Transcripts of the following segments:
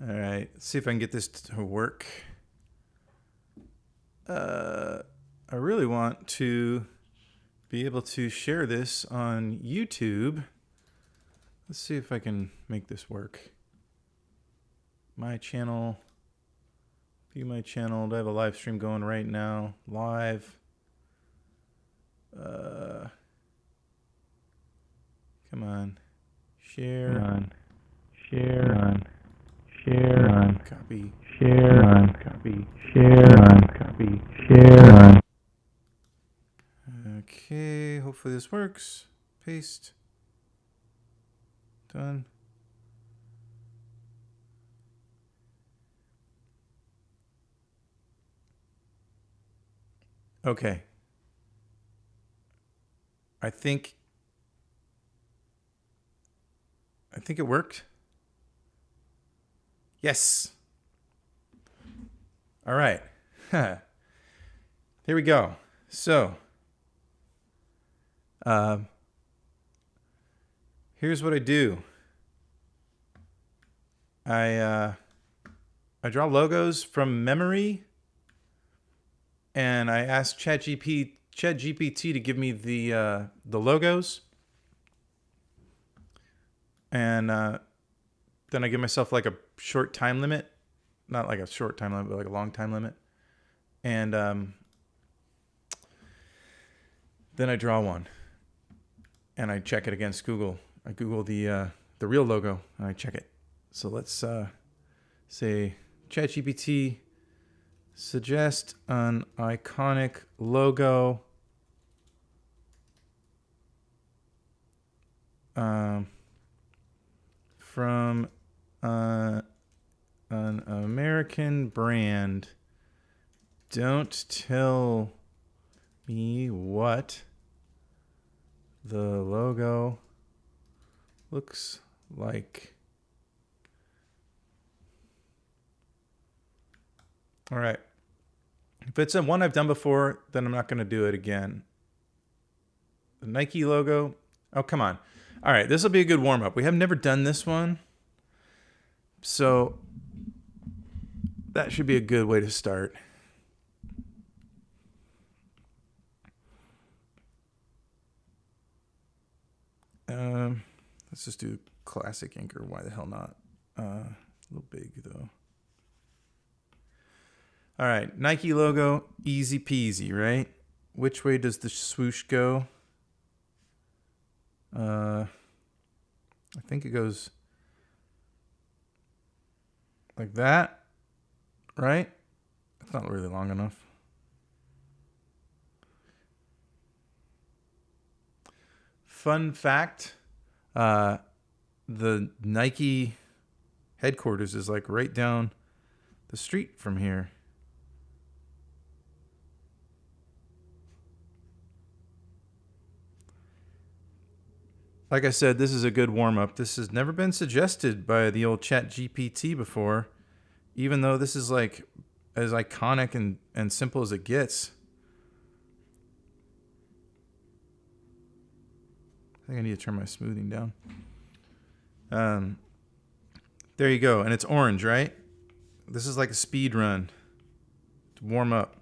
All right, let's see if I can get this to work. I really want to be able to share this on YouTube. Let's see if I can make this work. My channel, view my channel. I have a live stream going right now, live. Come on, share. Come on, share. Come on, share. Come on, Copy. share. Come on, copy. Share. Come on, copy. Share. Come on. Okay, hopefully this works. Paste. Done. Okay. I think it worked. Yes. All right. Here we go. So, here's what I do. I draw logos from memory, and I ask ChatGPT to give me the logos, and then I give myself like a short time limit, not like a short time limit, but like a long time limit, and then I draw one, and I check it against Google. I Google the real logo, and I check it. So let's say ChatGPT, suggest an iconic logo from an American brand. Don't tell me what the logo looks like. All right. If it's a one I've done before, then I'm not going to do it again. The Nike logo. Oh, come on. All right. This will be a good warm up. We have never done this one. So that should be a good way to start. Let's just do classic Inker. Why the hell not? A little big though. All right, Nike logo, easy peasy, right? Which way does the swoosh go? I think it goes like that, right? It's not really long enough. Fun fact, the Nike headquarters is like right down the street from here. Like I said, this is a good warm-up. This has never been suggested by the old ChatGPT before, even though this is like as iconic and simple as it gets. I think I need to turn my smoothing down. There you go. And it's orange, right? This is like a speed run to warm up.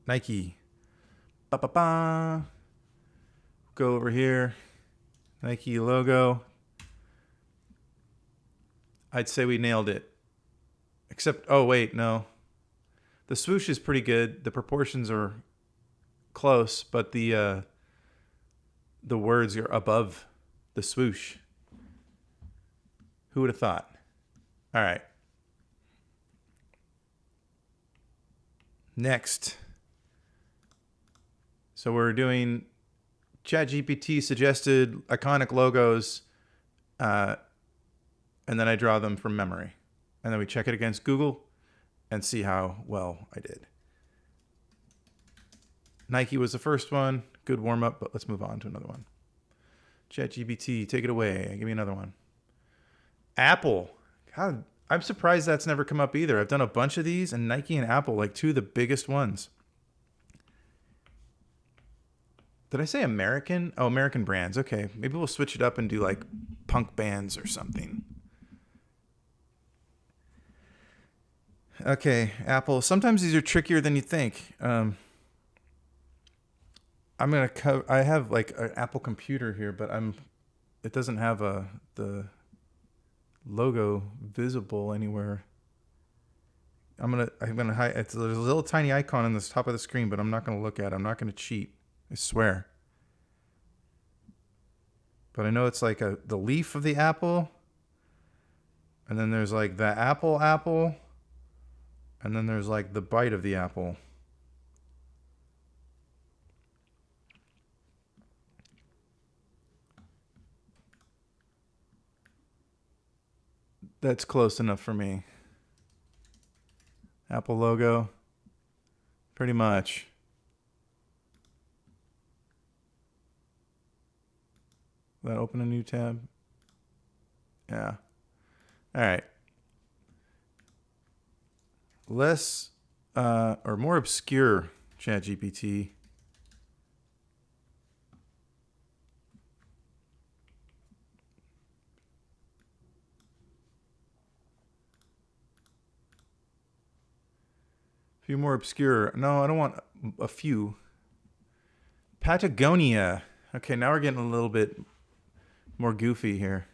Nike. Ba-ba-ba. Go over here. Nike logo. I'd say we nailed it. Except, oh, wait, no. The swoosh is pretty good. The proportions are close, but the words are above the swoosh. Who would have thought? All right. Next. So we're doing ChatGPT suggested iconic logos, and then I draw them from memory. And then we check it against Google and see how well I did. Nike was the first one. Good warm up, but let's move on to another one. ChatGPT, take it away. Give me another one. Apple. God, I'm surprised that's never come up either. I've done a bunch of these, and Nike and Apple, like two of the biggest ones. Did I say American? Oh, American brands. Okay, maybe we'll switch it up and do like punk bands or something. Okay, Apple. Sometimes these are trickier than you think. I'm gonna cover. I have like an Apple computer here, but it doesn't have the logo visible anywhere. I'm gonna hide. There's a little tiny icon on the top of the screen, but I'm not gonna look at it. I'm not gonna cheat. I swear. But I know it's like the leaf of the apple, and then there's like the apple, and then there's like the bite of the apple. That's close enough for me. Apple logo. Pretty much. Will that open a new tab? Yeah. All right. Less or more obscure ChatGPT. A few more obscure. No, I don't want a few. Patagonia. Okay, now we're getting a little bit more goofy here.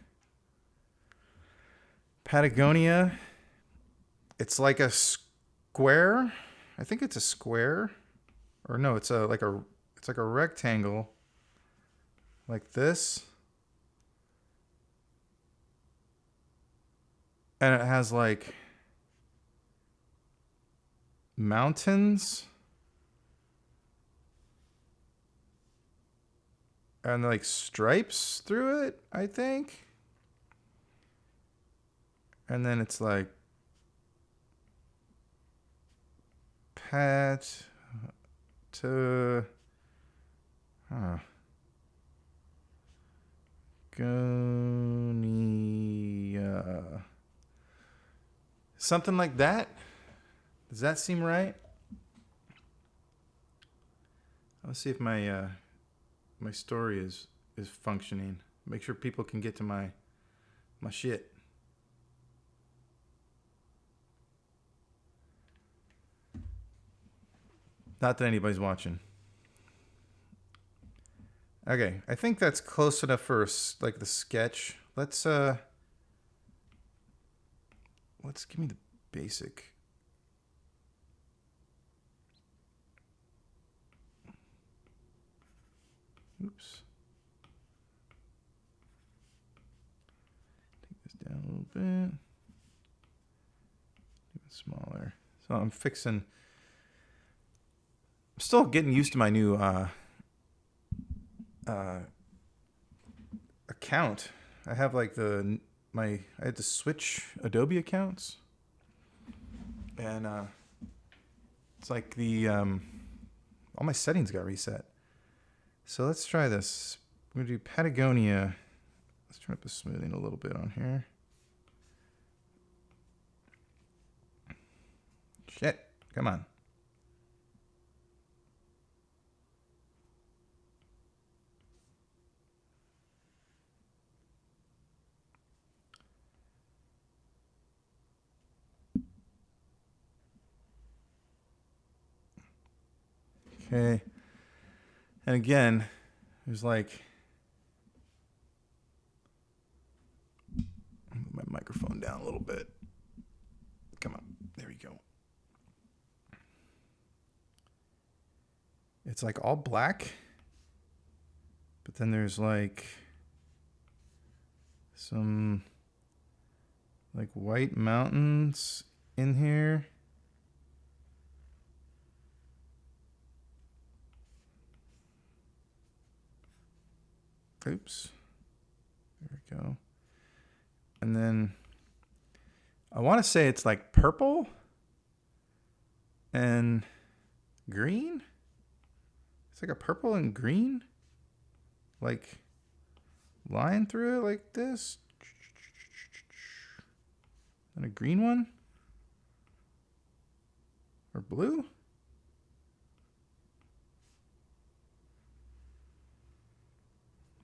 Patagonia. It's like a square. I think it's a square. Or no, it's like a rectangle. Like this. And it has like mountains and like stripes through it, I think. And then it's like Patagonia. Something like that. Does that seem right? Let's see if my my story is functioning. Make sure people can get to my shit. Not that anybody's watching. Okay, I think that's close enough for like the sketch. Let's give me the basic. Oops. Take this down a little bit. Even smaller. So I'm still getting used to my new account. I have like I had to switch Adobe accounts, and it's like all my settings got reset. So let's try this. We're gonna do Patagonia. Let's turn up the smoothing a little bit on here. Shit, come on. Okay. And again, there's like, move my microphone down a little bit. Come on. There we go. It's like all black, but then there's like some like white mountains in here. Oops. There we go. And then I want to say it's like purple and green. It's like a purple and green, like line through it like this. And a green one. Or blue.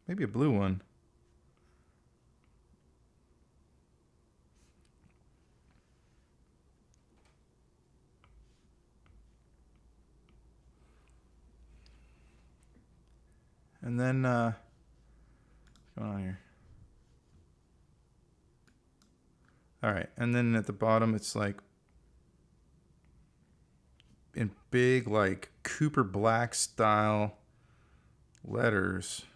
Maybe a blue one. And then, what's going on here? All right. And then at the bottom, it's like in big, like Cooper Black style letters.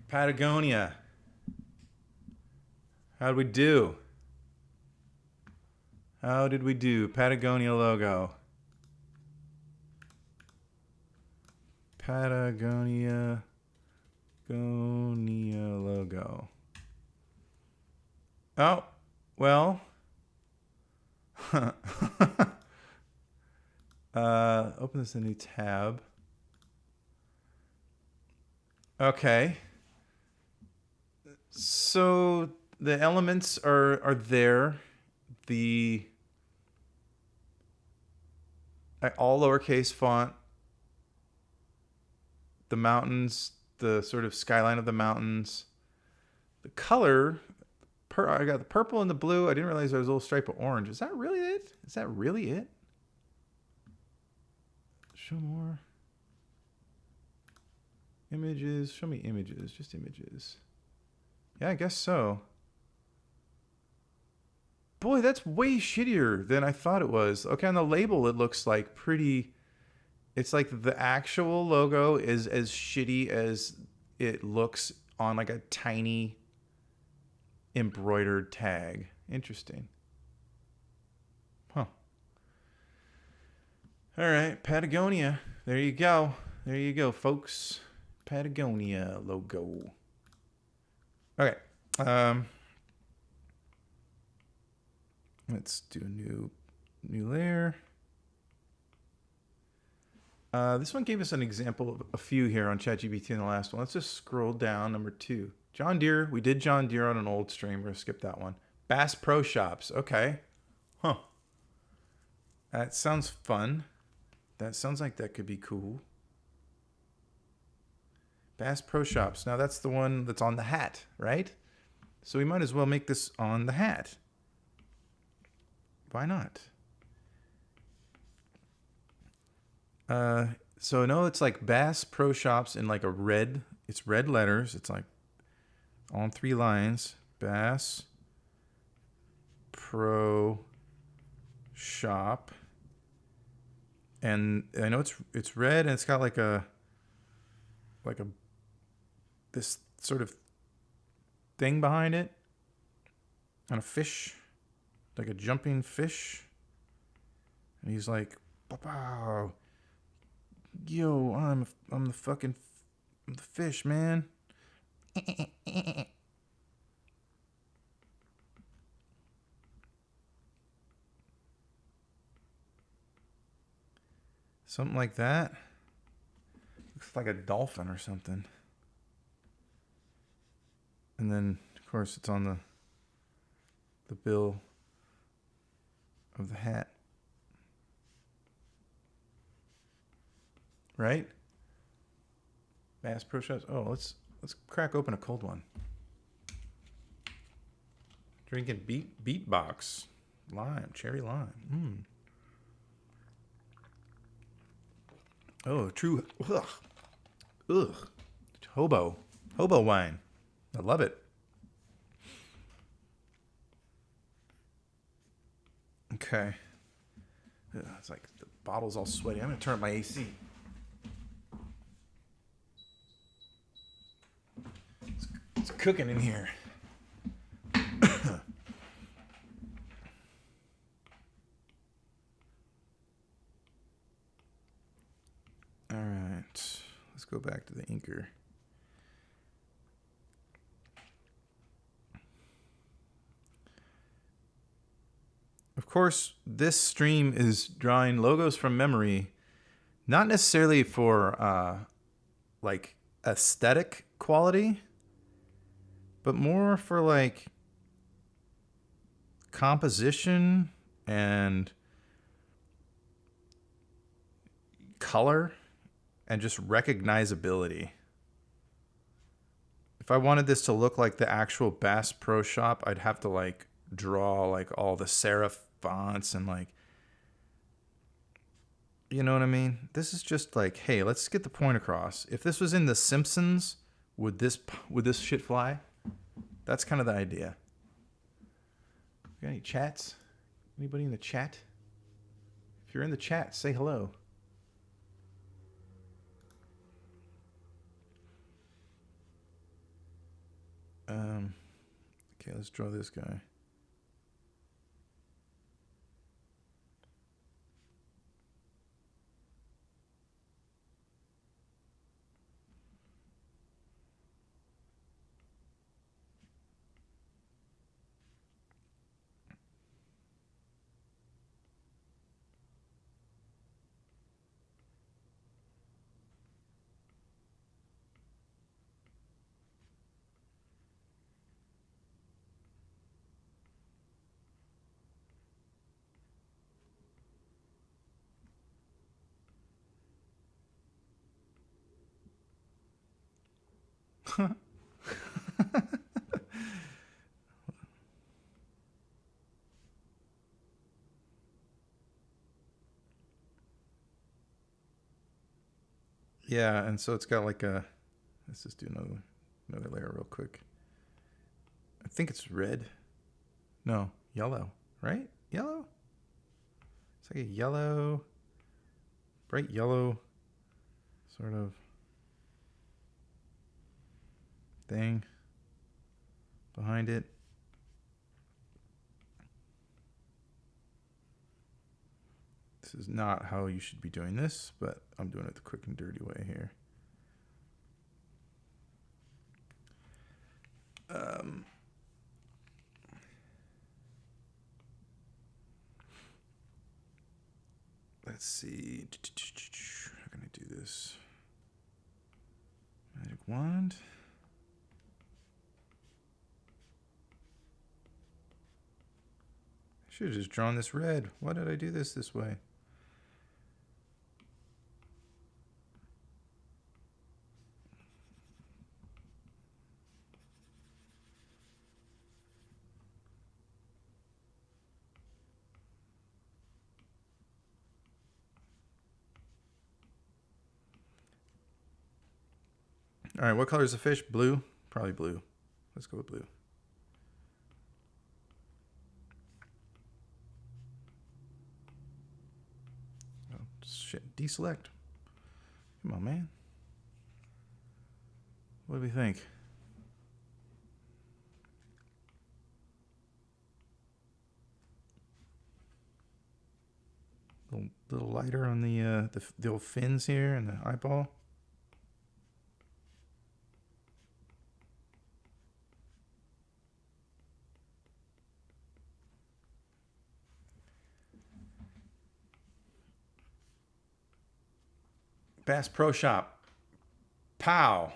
Patagonia. How'd we do? How did we do? Patagonia logo. Patagonia logo. Oh, well. Open this in a new tab. Okay. So the elements are there. The all lowercase font. The mountains, the sort of skyline of the mountains. The color, I got the purple and the blue. I didn't realize there was a little stripe of orange. Is that really it? Is that really it? Show more. Images. Show me images. Just images. Yeah, I guess so. Boy, that's way shittier than I thought it was. Okay, on the label, it looks like pretty... It's like the actual logo is as shitty as it looks on like a tiny embroidered tag. Interesting. Huh. All right, Patagonia. There you go. There you go, folks. Patagonia logo. Okay. Let's do a new layer. This one gave us an example of a few here on ChatGPT in the last one. Let's just scroll down. Number 2. John Deere. We did John Deere on an old stream. We're going to skip that one. Bass Pro Shops. Okay. Huh. That sounds fun. That sounds like that could be cool. Bass Pro Shops. Now that's the one that's on the hat, right? So we might as well make this on the hat. Why not? So no, it's like Bass Pro Shops in like a red. It's red letters. It's like on 3 lines. Bass Pro Shop. And I know it's red and it's got like a this sort of thing behind it. And a fish. Like a jumping fish. And he's like, wow. Yo, I'm the fish, man. Something like that. Looks like a dolphin or something. And then, of course, it's on the bill of the hat. Right? Bass Pro Shops. Oh, let's crack open a cold one. Drinking Beatbox lime, cherry lime. Oh, true. Ugh. Hobo wine. I love it. Okay. Ugh, it's like the bottle's all sweaty. I'm gonna turn up my AC. It's cooking in here. All right, let's go back to the inker. Of course, this stream is drawing logos from memory, not necessarily for like aesthetic quality, but more for like composition and color and just recognizability. If I wanted this to look like the actual Bass Pro Shop, I'd have to like draw like all the serif fonts and like, you know what I mean? This is just like, hey, let's get the point across. If this was in The Simpsons, would this shit fly? That's kind of the idea. Got any chats? Anybody in the chat? If you're in the chat, say hello. Okay, let's draw this guy. Yeah, and so it's got like a, let's just do another layer real quick. I think it's red. No, yellow, right? Yellow? It's like a yellow, bright yellow sort of thing behind it. This is not how you should be doing this, but I'm doing it the quick and dirty way here. Let's see. How can I do this? Magic wand. I should have just drawn this red. Why did I do this way? All right, what color is the fish? Blue? Probably blue. Let's go with blue. Oh, shit. Deselect. Come on, man. What do we think? Little lighter on the old fins here and the eyeball. Bass Pro Shop. Pow.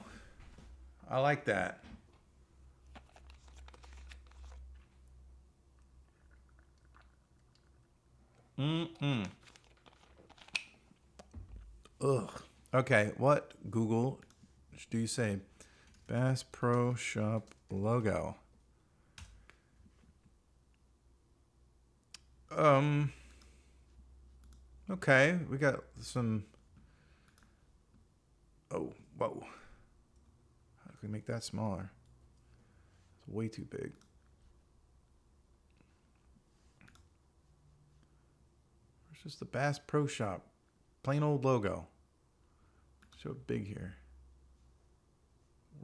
I like that. Ugh. Okay, what Google do you say? Bass Pro Shop logo. Okay, we got some. Oh, whoa. How can we make that smaller? It's way too big. It's just the Bass Pro Shop. Plain old logo. Show it big here.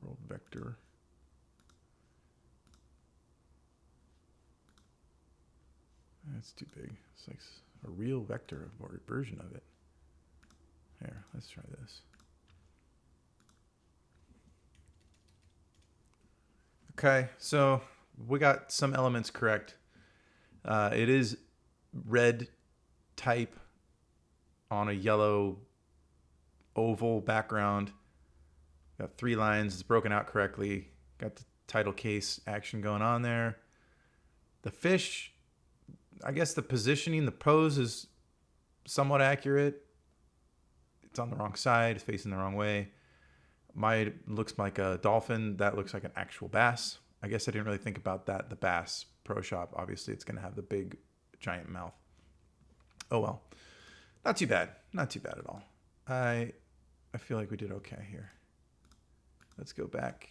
World Vector. That's too big. It's like a real vector version of it. Here, let's try this. Okay, so we got some elements correct. It is red type on a yellow oval background. Got 3 lines. It's broken out correctly. Got the title case action going on there. The fish, I guess the positioning, the pose is somewhat accurate. It's on the wrong side. It's facing the wrong way. Mine looks like a dolphin. That looks like an actual bass. I guess I didn't really think about that. The Bass Pro Shop, obviously, it's going to have the big, giant mouth. Oh well, not too bad. Not too bad at all. I feel like we did okay here. Let's go back.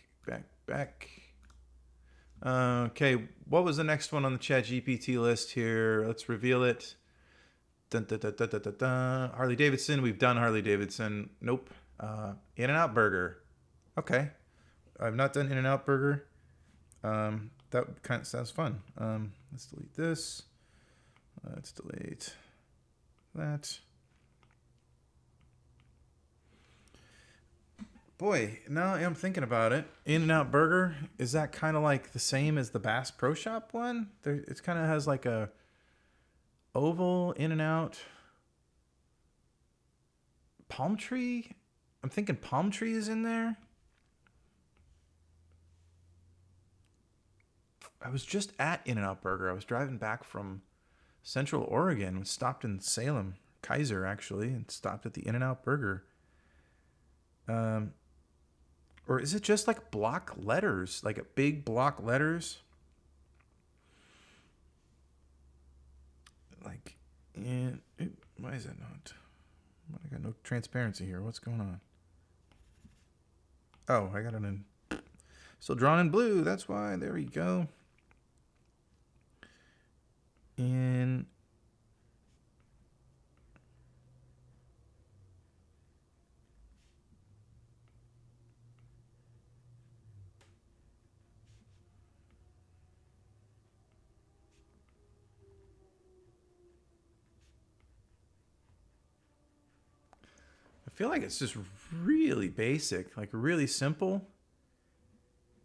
Okay, what was the next one on the ChatGPT list here? Let's reveal it. Dun, dun, dun, dun, dun, dun, dun. Harley Davidson. We've done Harley Davidson. Nope. In-N-Out Burger. Okay. I've not done In-N-Out Burger. That kind of sounds fun. Let's delete this. Let's delete that. Boy, now I'm thinking about it. In-N-Out Burger, is that kind of like the same as the Bass Pro Shop one? It kind of has like a oval In-N-Out palm tree. I'm thinking palm tree is in there. I was just at In-N-Out Burger. I was driving back from Central Oregon. Stopped in Salem, Kaiser actually, and stopped at the In-N-Out Burger. Or is it just like block letters, like a big block letters? Like, why is that not? I got no transparency here. What's going on? Oh, I got it in. Still drawn in blue. That's why. There we go. And I feel like it's just really basic, like really simple.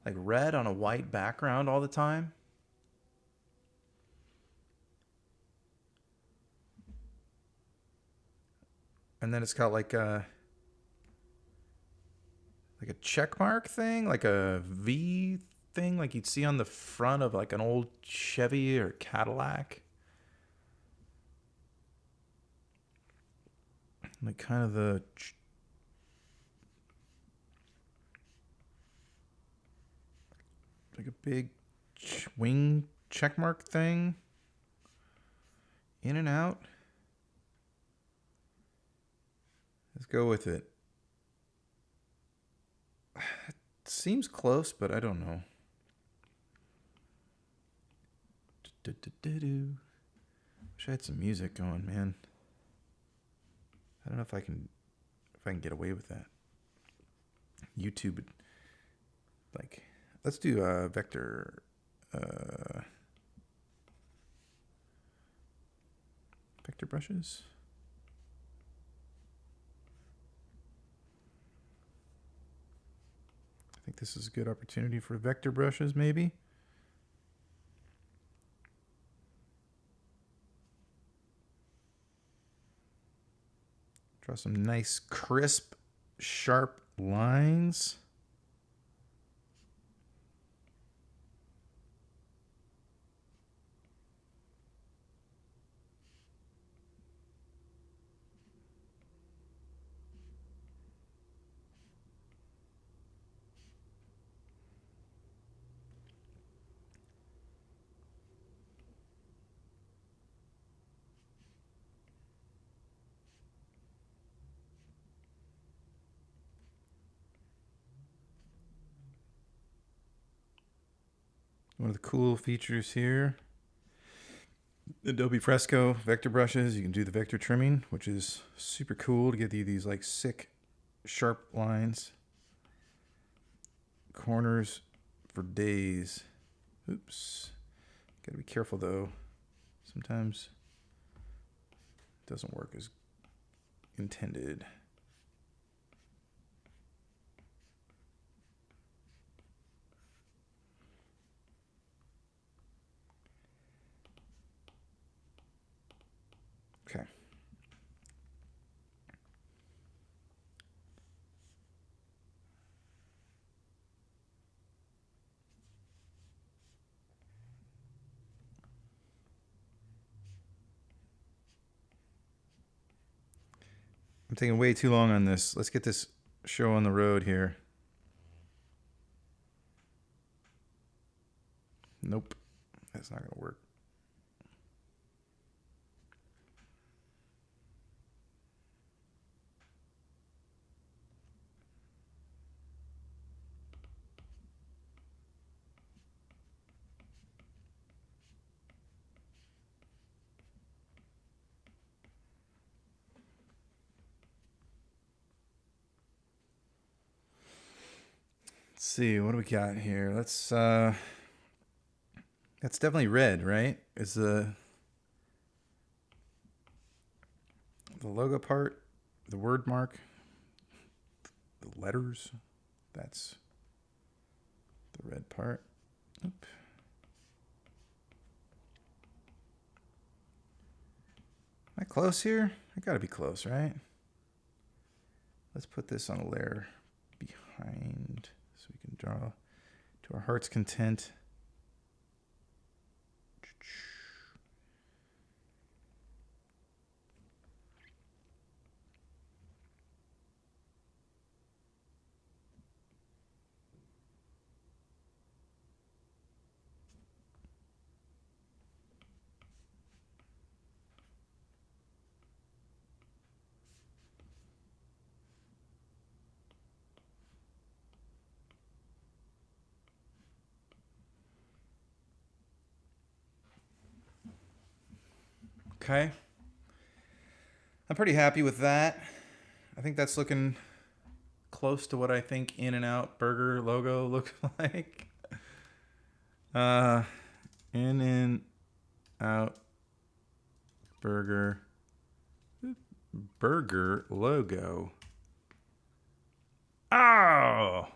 Like red on a white background all the time. And then it's got like a check mark thing, like a V thing, like you'd see on the front of like an old Chevy or Cadillac. Like kind of the like a big wing check mark thing. In and out. Let's go with it. It seems close, but I don't know. Wish I had some music going, man. I don't know if I can get away with that. YouTube, like, let's do vector brushes. I think this is a good opportunity for vector brushes, maybe. Draw some nice, crisp, sharp lines. One of the cool features here, Adobe Fresco vector brushes. You can do the vector trimming, which is super cool to give you these like sick, sharp lines. Corners for days. Oops. Gotta be careful though. Sometimes it doesn't work as intended. Okay. I'm taking way too long on this. Let's get this show on the road here. Nope. That's not going to work. Let's see, what do we got here? Let's that's definitely red, right? Is the logo part, the word mark, the letters, that's the red part. Oop. Am I close here? I gotta be close, right? Let's put this on a layer behind so we can draw to our heart's content. Okay. I'm pretty happy with that. I think that's looking close to what I think In-N-Out Burger logo looks like. In-N-Out Burger logo. Oh!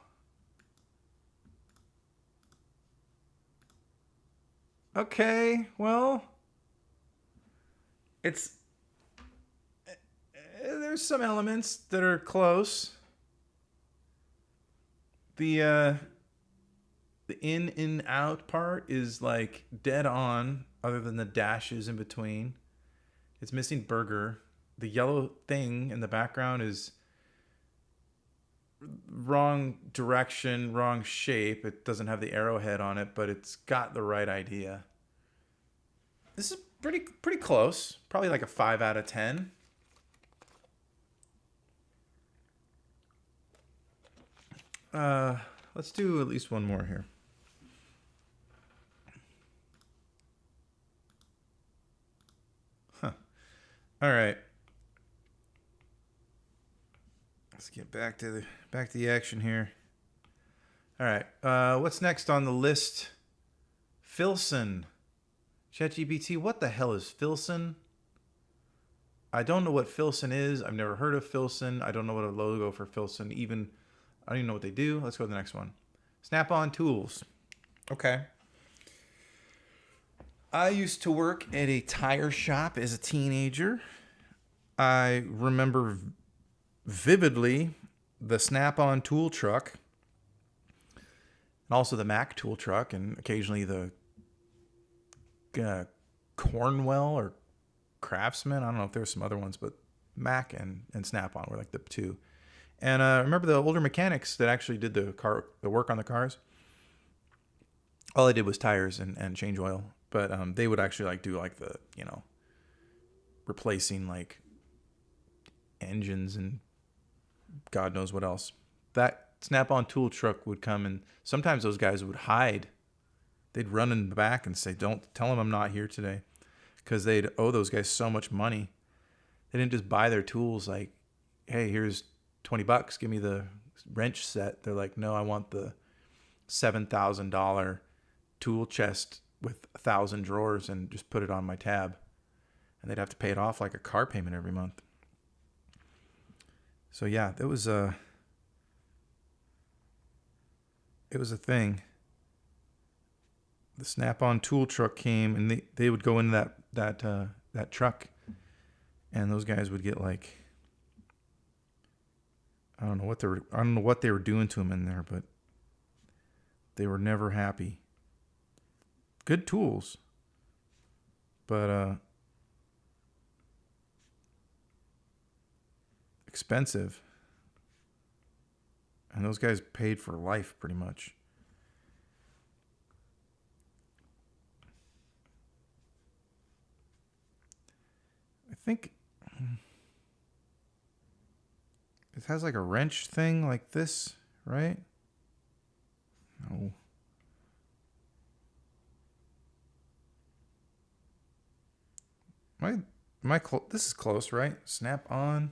Okay, well, there's some elements that are close. The in and out part is like dead on, other than the dashes in between. It's missing burger. The yellow thing in the background is wrong direction, wrong shape. It doesn't have the arrowhead on it, but it's got the right idea. This is pretty close. Probably like a 5 out of 10. Let's do at least one more here. Huh. All right. Let's get back to the action here. All right. What's next on the list? Filson. ChatGPT, what the hell is Filson? I don't know what Filson is. I've never heard of Filson. I don't know what a logo for Filson even. I don't even know what they do. Let's go to the next one. Snap-on Tools. Okay. I used to work at a tire shop as a teenager. I remember vividly the Snap-on tool truck, and also the Mac tool truck, and occasionally the Cornwell or Craftsman. I don't know if there's some other ones, but Mac and Snap-on were like the two. And I remember the older mechanics that actually did the work on the cars. All I did was tires and change oil, but they would actually like do like the, replacing like engines and God knows what else. That Snap-on tool truck would come, and sometimes those guys would hide. They'd run in the back and say, "Don't tell them I'm not here today," because they'd owe those guys so much money. They didn't just buy their tools like, "Hey, here's $20, give me the wrench set." They're like, "No, I want the $7,000 tool chest with 1,000 drawers and just put it on my tab." And they'd have to pay it off like a car payment every month. So yeah, it was a thing. The Snap-on tool truck came, and they would go into that truck, and those guys would get like, I don't know what they were doing to them in there, but they were never happy. Good tools, but expensive. And those guys paid for life pretty much. I think it has like a wrench thing like this, right? No. This is close, right? Snap on.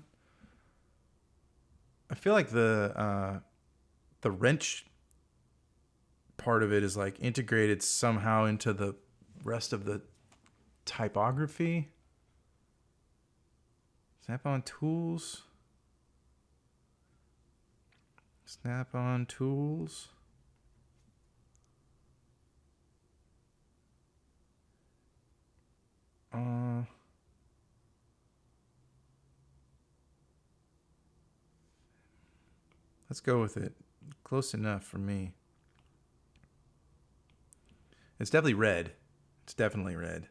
I feel like the wrench part of it is like integrated somehow into the rest of the typography. Snap on tools. Snap on tools. Let's go with it. Close enough for me. It's definitely red. It's definitely red.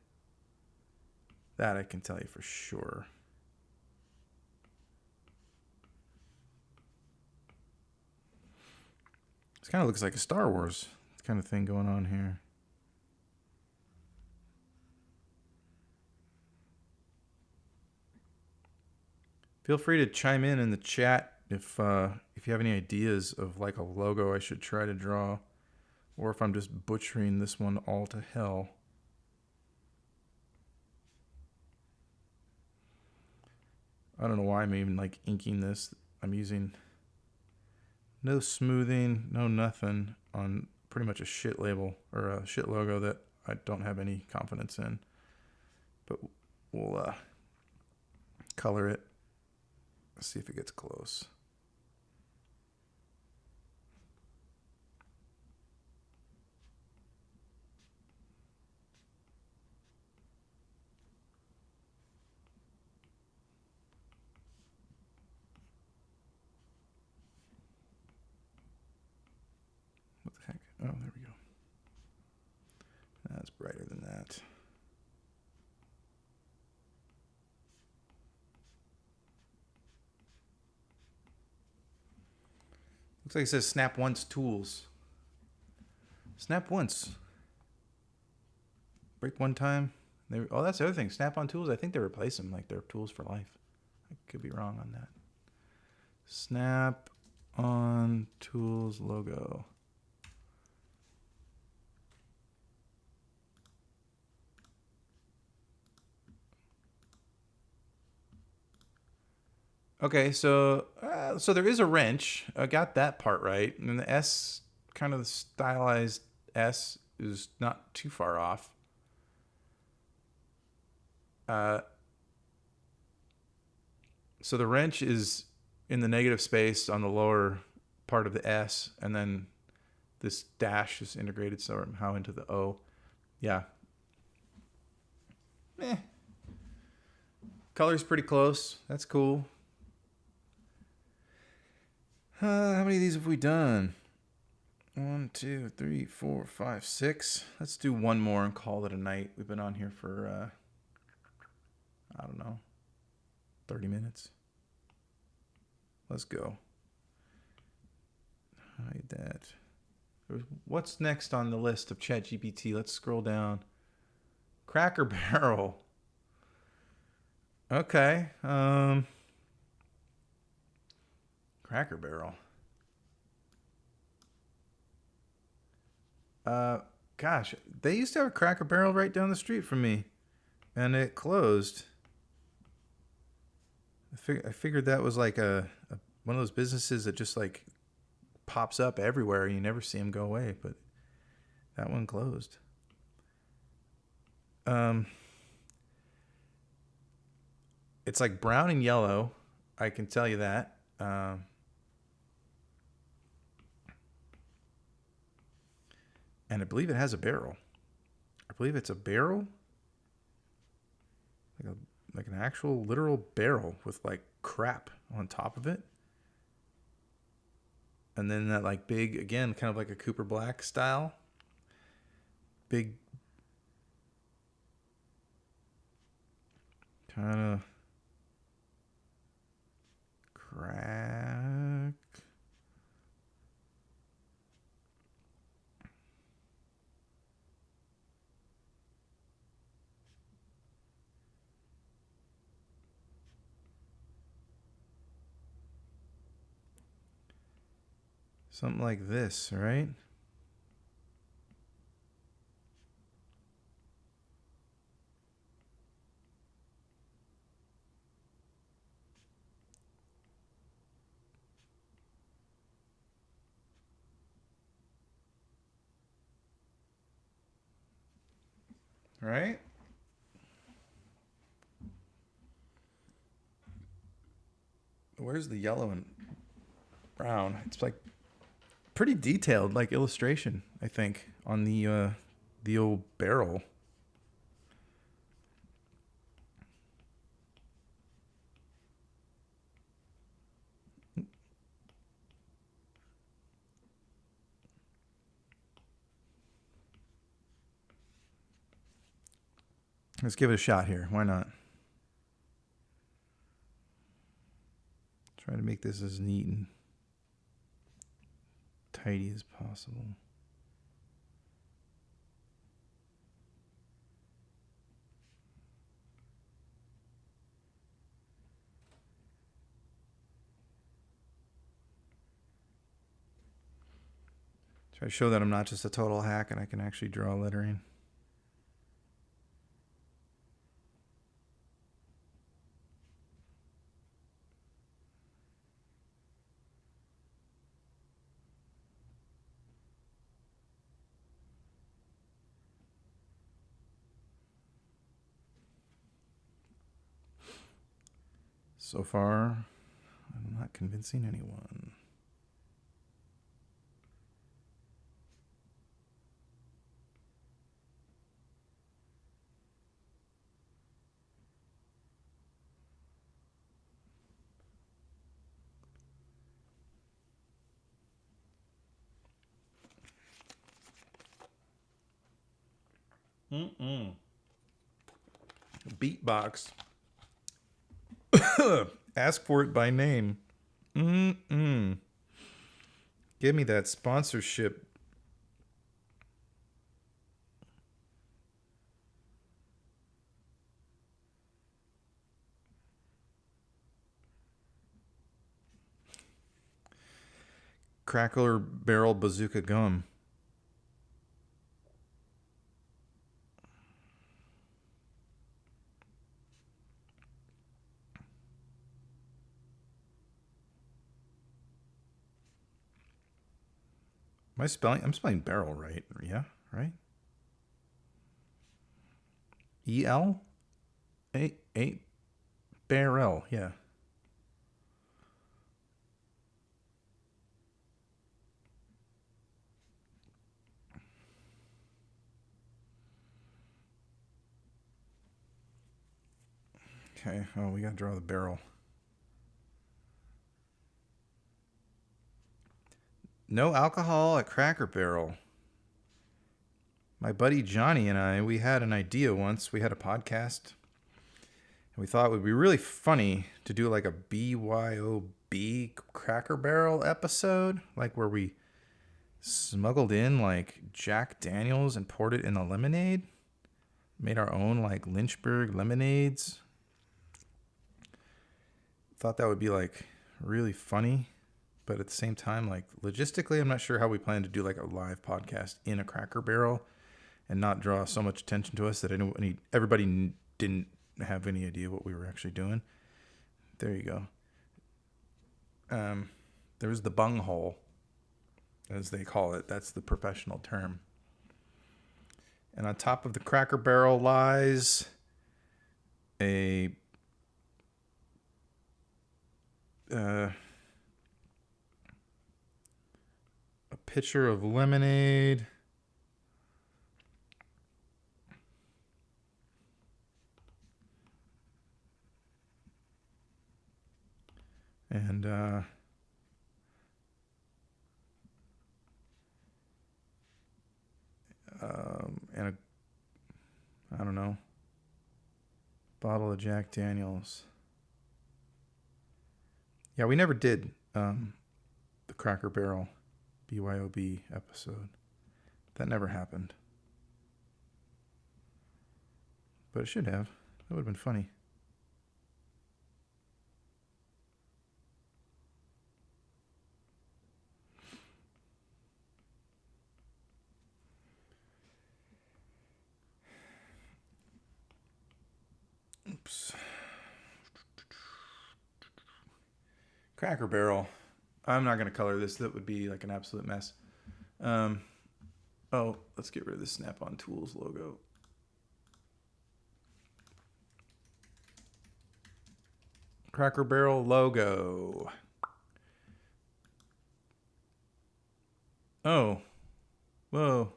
That I can tell you for sure. This kind of looks like a Star Wars kind of thing going on here. Feel free to chime in the chat if you have any ideas of like a logo I should try to draw, or if I'm just butchering this one all to hell. I don't know why I'm even like inking this. I'm using no smoothing, no nothing on pretty much a shit label or a shit logo that I don't have any confidence in. But we'll color it. See if it gets close. What the heck? Oh, there we go. That's brighter than that. Looks like it says snap once tools. Snap once. Break one time. Oh, that's the other thing. Snap on tools. I think they replace them like they're tools for life. I could be wrong on that. Snap on tools logo. Okay, so there is a wrench. I got that part right, and the S, kind of the stylized S, is not too far off. So the wrench is in the negative space on the lower part of the S, and then this dash is integrated somehow into the O. Yeah. Color's pretty close. That's cool. How many of these have we done? 1, 2, 3, 4, 5, 6. Let's do one more and call it a night. We've been on here for, I don't know, 30 minutes. Let's go. Hide that. What's next on the list of ChatGPT? Let's scroll down. Cracker Barrel. Okay. Cracker Barrel. Gosh, they used to have a Cracker Barrel right down the street from me, and it closed. I figured that was like a one of those businesses that just like pops up everywhere. You never see them go away, but that one closed. It's like brown and yellow. I can tell you that. And I believe it has a barrel. I believe it's a barrel. Like an actual literal barrel with like crap on top of it. And then that like big, again, kind of like a Cooper Black style. Big kind of crack. Something like this, right? Right? Where's the yellow and brown? It's like pretty detailed, like illustration, I think, on the old barrel. Let's give it a shot here. Why not? Try to make this as neat and tidy as possible. Try to show that I'm not just a total hack and I can actually draw lettering. So far, I'm not convincing anyone. Beatbox. Ask for it by name. Give me that sponsorship. Crackler Barrel Bazooka Gum. Am I spelling? I'm spelling barrel right. Yeah, right? E-L? A barrel, yeah. Okay, oh, we gotta draw the barrel. No alcohol at Cracker Barrel. My buddy Johnny and I, we had an idea once. We had a podcast. And we thought it would be really funny to do like a BYOB Cracker Barrel episode. Like where we smuggled in like Jack Daniels and poured it in a lemonade. Made our own like Lynchburg lemonades. Thought that would be like really funny. But at the same time, like logistically, I'm not sure how we plan to do like a live podcast in a Cracker Barrel and not draw so much attention to us that everybody didn't have any idea what we were actually doing. There you go. There's the bunghole, as they call it. That's the professional term. And on top of the Cracker Barrel lies a pitcher of lemonade. And I don't know, bottle of Jack Daniels. Yeah, we never did the Cracker Barrel BYOB episode. That never happened. But it should have. That would have been funny. Oops. Cracker Barrel. I'm not going to color this. That would be like an absolute mess. Oh, let's get rid of the Snap-on Tools logo. Cracker Barrel logo. Oh. Whoa.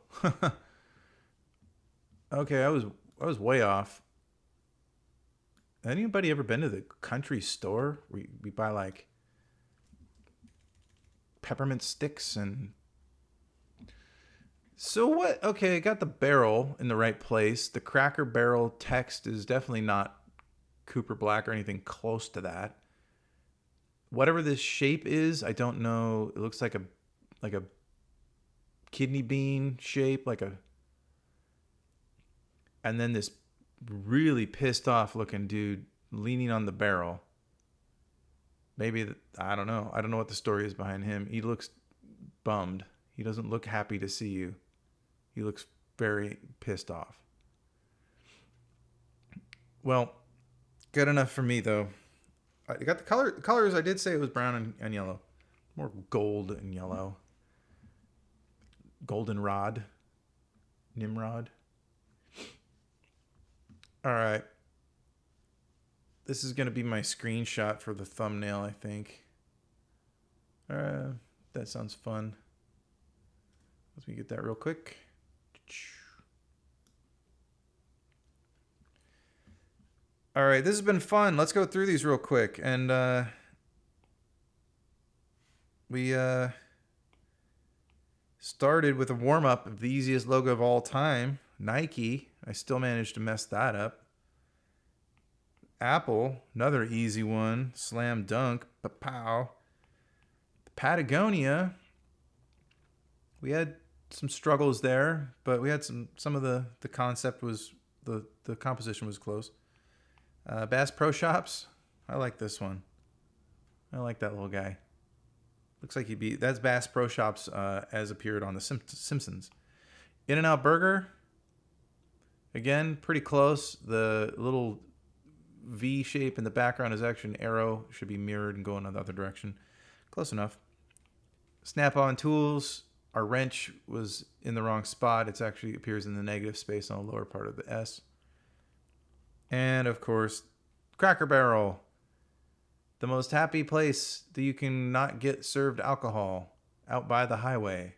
Okay, I was way off. Anybody ever been to the country store where we buy like peppermint sticks and so what? Okay, I got the barrel in the right place. The Cracker Barrel text is definitely not Cooper Black or anything close to that. Whatever this shape is, I don't know. It looks like a kidney bean shape, and then this really pissed off looking dude leaning on the barrel. Maybe I don't know. I don't know what the story is behind him. He looks bummed. He doesn't look happy to see you. He looks very pissed off. Well, good enough for me though. I got the colors. I did say it was brown and yellow, more gold and yellow. Goldenrod, Nimrod. All right. This is going to be my screenshot for the thumbnail, I think. That sounds fun. Let me get that real quick. All right, this has been fun. Let's go through these real quick. And we started with a warm-up of the easiest logo of all time, Nike. I still managed to mess that up. Apple, another easy one, slam dunk, pow. Patagonia, we had some struggles there, but we had some of the concept was the composition was close. Bass Pro Shops, I like this one. I like that little guy. Looks like that's Bass Pro Shops as appeared on the Simpsons. In-N-Out Burger, again, pretty close. The little V shape in the background is actually an arrow. Should be mirrored and go in the other direction. Close enough. Snap-on Tools, our wrench was in the wrong spot. It actually appears in the negative space on the lower part of the S. And of course, Cracker Barrel, the most happy place that you can not get served alcohol, out by the highway.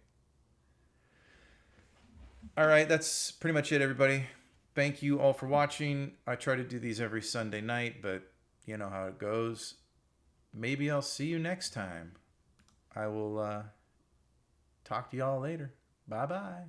All right, that's pretty much it, everybody. Thank you all for watching. I try to do these every Sunday night, but you know how it goes. Maybe I'll see you next time. I will talk to y'all later. Bye-bye.